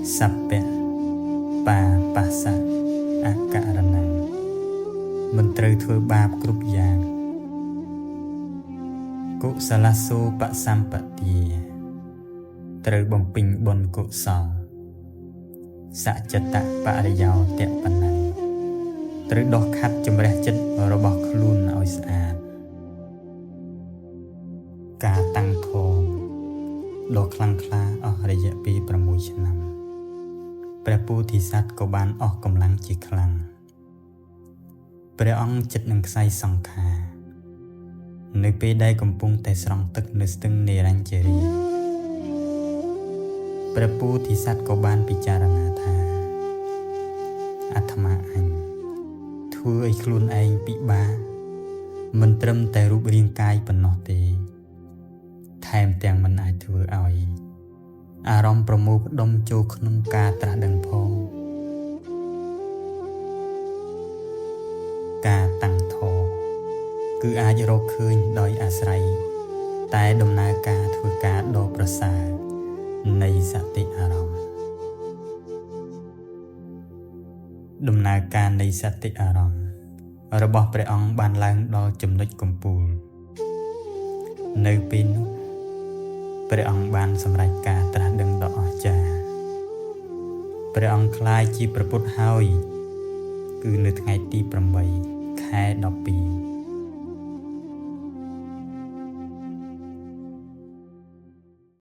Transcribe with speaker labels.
Speaker 1: Sappya pa pasa akaranaមិនត្រូវធ្វើបាបគ្រប់យ៉ាងកុសលសូបសម្បទាត្រូវបំពេញបុណ្យកុសលសច្ចតបរិយោទៈបណੰត្រូវដោះខាត់ជំរះចិត្តរបស់ខ្លួនឲ្យស្អាតការតាំងធម៌ដ៏ខ្លាំងក្លាអស់រយៈពេល6ឆ្នាំព្រះពោធិសត្វក៏បានអស់កម្លាំងជាខ្លាំងព្រះអង្គចិត្តនឹងខ្សែសង្ខារនៅពេលដែលកំពុងតែស្រង់ទឹកនៅស្ទឹងនេរញ្ជរីព្រះពោធិសត្វក៏បានពិចារណាថាអាត្មាអញធ្វើឲ្យខ្លួនឯងពិបាកមិនត្រឹមតែរូបរាងកាយប៉ុណ្ណោះទេថែមទាំងមិនអាចធ្វើឲ្យអារម្មណ៍ប្រមូលផ្ដុំចូលក្នុងការត្រាស់ដឹងផងការតាំងធម៌គឺអាចរកឃើញដោយអាស្រ័យតែដំណើរការធ្វើការដ៏ប្រសើរនៃសតិអារម្មណ៍ដំណើរការនៃសតិអារម្មណ៍របស់ព្រះអង្គបានឡើងដល់ចំណុចកំពូលនៅពេលនោះព្រះអង្គបានសម្រេចការត្រាស់ដឹងដ៏អស្ចារ្យព្រះអង្គក្លាយជាព្រះពុទ្ធហើយគឺនៅថ្ងៃទី8 ខែ 12